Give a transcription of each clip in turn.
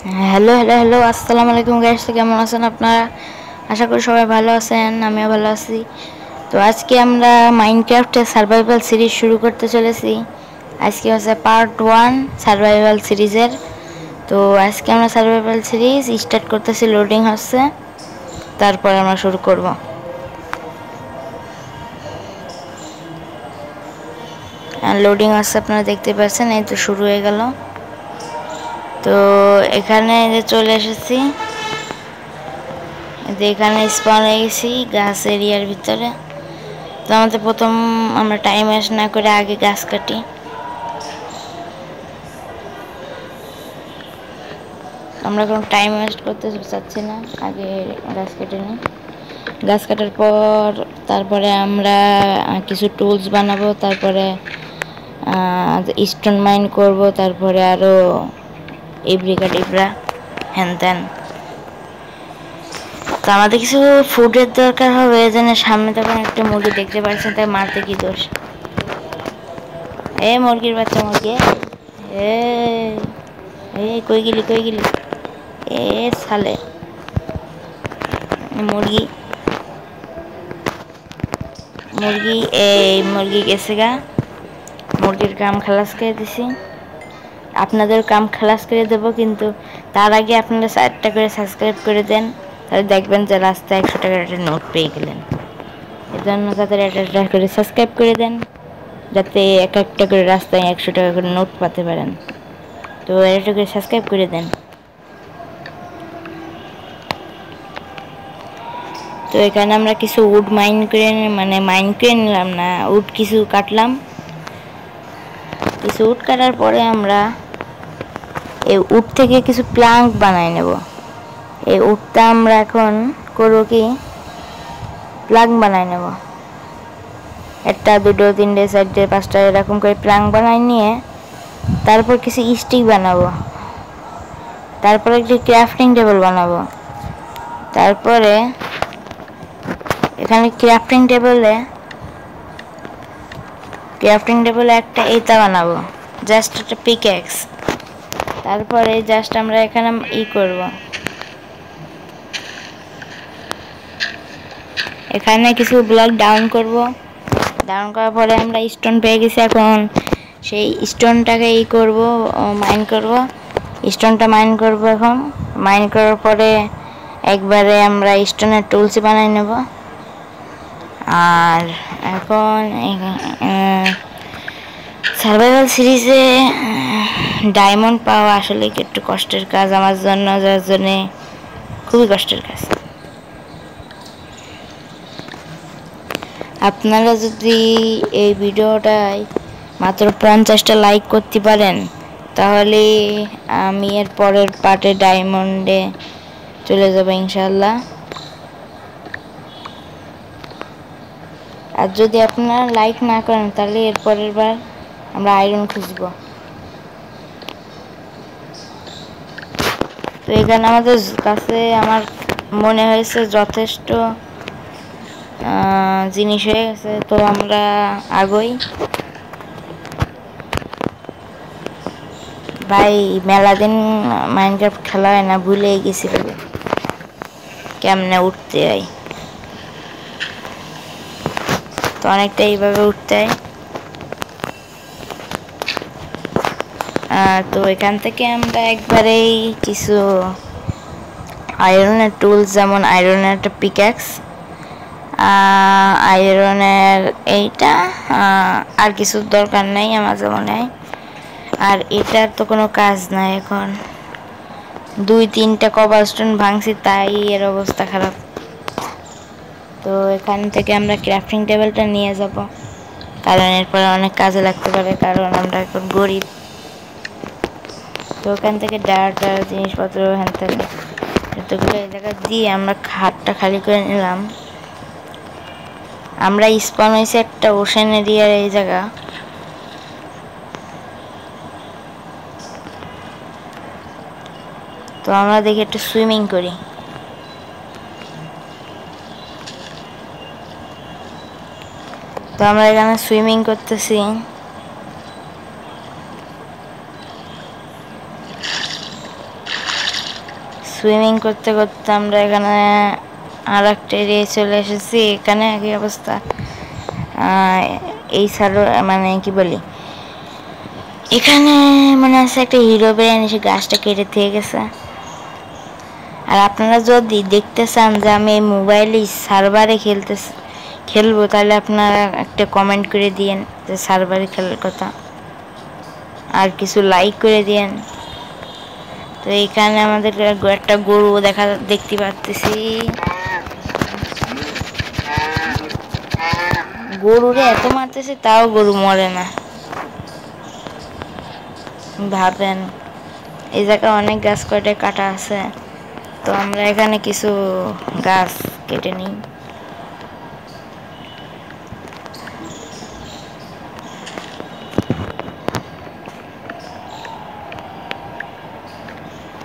Hello hello hello আসসালামু আলাইকুম guys, কেমন আছেন আপনারা? আশা করি সবাই ভালো আছেন, আমিও ভালো আছি। তো আজকে আমরা মাইনক্রাফটের সার্ভাইভাল সিরিজ শুরু করতে চলেছি। আজকে হচ্ছে পার্ট 1 সার্ভাইভাল সিরিজের। তো আজকে আমরা সার্ভাইভাল সিরিজ স্টার্ট করতেছি, লোডিং হচ্ছে, তারপর আমরা শুরু করব। লোডিং হচ্ছে, আপনারা দেখতে পাচ্ছেন, এই তো শুরু হয়ে গেল। তো এখানে যে চলে এসেছি, এখানে স্পন হয়ে গেছি গাছ এরিয়ার ভিতরে। তো আমাদের প্রথম আমরা টাইম ওয়েস্ট না করে আগে গাছ কাটি। আমরা কোনো টাইম ওয়েস্ট করতে চাচ্ছি না, আগে গাছ কেটে নিই। গাছ কাটার পর তারপরে আমরা কিছু টুলস বানাবো, তারপরে স্টোন মাইন করব, তারপরে আরও ইব্রিকা টিবরা হ্যান ত্যান। তো আমাদের কিছু ফুডের দরকার হবে, যেন সামনে তখন একটা মুরগি দেখতে পাচ্ছেন, তাই মারতে কি দোষ। এ মুরগির বাচ্চা মুরগি, এ কই গেলি কই গেলি, এ সালে মুরগি মুরগি এই মুরগি গেছে গা। মুরগির কাম খালাস করে দিছি, আপনাদের কাম খালাস করে দেবো, কিন্তু তার আগে আপনারা 4টা করে সাবস্ক্রাইব করে দেন, তাহলে দেখবেন যে রাস্তায় 100 টাকার একটা নোট পেয়ে গেলেন। এজন্য তাদের একটা করে সাবস্ক্রাইব করে দেন, যাতে একটা করে রাস্তায় 100 টাকা করে নোট পাতে পারেন। তো একটা করে সাবস্ক্রাইব করে দেন। তো এখানে আমরা কিছু উড মাইন করে নিলাম না, উড কিছু কাটলাম। কিছু উড কাটার পরে আমরা এই উড থেকে কিছু প্লাঙ্ক বানাই নেব। এই উডটা আমরা এখন করবো কি, প্লাঙ্ক বানাই নেব। 1টা 2টো 3টে 4টে 5টা এরকম করে প্লাঙ্ক বানাই নিয়ে তারপর কিছু স্টিক বানাবো, তারপরে একটি ক্রাফটিং টেবিল বানাবো। তারপরে এখানে ক্রাফটিং টেবিলে একটা এইটা বানাবো, জাস্ট একটা পিকঅ্যাক্স। তারপরে জাস্ট আমরা এখানে করব, এখানে কিছু ব্লক ডাউন করব। ডাউন করার পরে আমরা স্টোন পেয়ে গেছি, এখন সেই স্টোনটাকে করব, মাইন করব। স্টোনটা মাইন করব। এখন মাইন করার পরে একবারে আমরা স্টোনের টুলস বানাই নেব। আর এখন সার্ভাইভাল সিরিজে ডায়মন্ড পাওয়া আসলে একটু কষ্টের কাজ আমার জন্য, যার জন্যে খুবই কষ্টের কাজ। আপনারা যদি এই ভিডিওটায় মাত্র 50টা লাইক করতে পারেন, তাহলে আমি এর পরের পার্টে ডায়মন্ডে চলে যাব ইনশাল্লাহ। আর যদি আপনারা লাইক না করেন, তাহলে এর পরের বার আমরা আয়রন খুঁজব। তো এখানে আমাদের কাছে আমার মনে হয়েছে যথেষ্ট জিনিস হয়ে গেছে, তো আমরা আগাই। ভাই মেলা দিন মাইনক্রাফট খেলা হয় না, ভুলেই গেছি কেমনে উঠতে হয়। তো অনেকটা এইভাবে উঠতে হয়। তো এখান থেকে আমরা একবারেই কিছু আয়রনের টুলস, যেমন আয়রনের একটা পিকঅ্যাক্স, আয়রনের এইটা, আর কিছু দরকার নেই আমার মনে হয়। আর এটার তো কোনো কাজ নাই, এখন 2-3টা কভারস্টোন ভাঙছি, তাই এর অবস্থা খারাপ। তো এখান থেকে আমরা ক্রাফটিং টেবিলটা নিয়ে যাব, কারণ এরপরে অনেক কাজে লাগতে পারে, কারণ আমরা এখন গরিব। তো ওখান থেকে ডার জিনিসপত্র হ্যান এতগুলো এই জায়গা দিয়ে আমরা খাটটা খালি করে নিলাম। আমরা স্পন হয়েছে একটা ওশেন এরিয়ার এই জায়গা। তো আমরা দেখি একটু সুইমিং করি। তো আমরা এখানে সুইমিং করতেছি। সুইমিং করতে করতে আমরা এখানে আর একটা এরিয়ায় চলে এসেছি। এখানে একই অবস্থা। এই সালো মানে কি বলি, এখানে মনে আছে একটা হিরো ব্রেন এসে গাছটা কেটে দিয়ে গেছে। আর আপনারা যদি দেখতে চান যে আমি এই মোবাইলে সার্ভারে খেলবো, তাহলে আপনারা একটা কমেন্ট করে দিয়েন যে সার্ভারে খেলার কথা, আর কিছু লাইক করে দিয়েন। তো এইখানে আমাদের একটা গরু দেখতে পাচ্ছি। গরুরে এত মারতেছে তাও গরু মরে না। ভাবেন এই জায়গায় অনেক গাছ কয়টা কাটা আছে, তো আমরা এখানে কিছু গাছ কেটে নিই।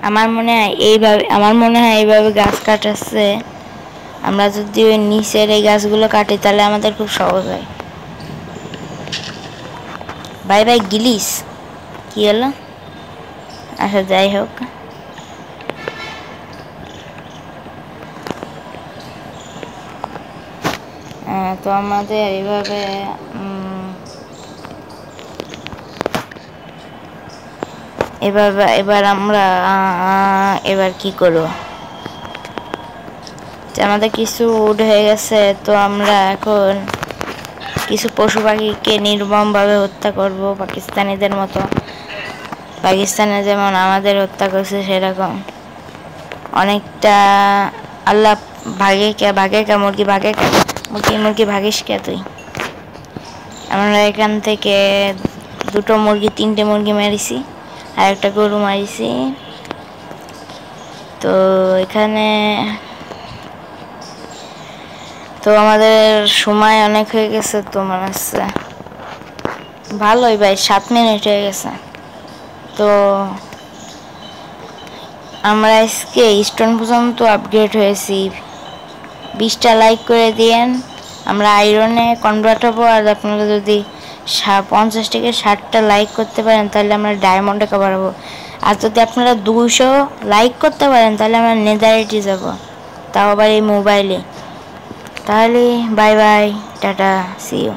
আমার মনে হয় এইভাবে গাছ কাটাচ্ছে, আমরা যদি ওই নিচের এই গাছগুলো কাটি তাহলে আমাদের খুব সহজ হয়। বাই বাই গিলিস, কি হলো? আচ্ছা যাই হোক, তো আমাদের এইভাবে এবার আমরা এবার কি করব, আমাদের কিছু উড হয়ে গেছে, তো আমরা এখন কিছু পশু পাখিকে নির্মমভাবে হত্যা করব পাকিস্তানিদের মতো। পাকিস্তানে যেমন আমাদের হত্যা করছে সেরকম অনেকটা। আল্লাহ ভাগে কে মুরগি ভাগিস কে তুই। আমরা এখান থেকে 3টে মুরগি মেরেছি আর একটা গরু মারিছি। তো এখানে তো আমাদের সময় অনেক হয়ে গেছে, তো মনে হচ্ছে ভালোই ভাই 7 মিনিট হয়ে গেছে। তো আমরা আজকে স্টোন পর্যন্ত আপগ্রেড হয়েছি। 20টা লাইক করে দিয়েন, আমরা আয়রনে কনভার্ট হবো। আর আপনারা যদি 50 থেকে 60টা লাইক করতে পারেন তাহলে আমরা ডায়মন্ডে কভার হবো। আর যদি আপনারা 200 লাইক করতে পারেন তাহলে আমরা নেদারিটি যাব, তাও আবার এই মোবাইলে। তাহলে bye bye, tata, see you.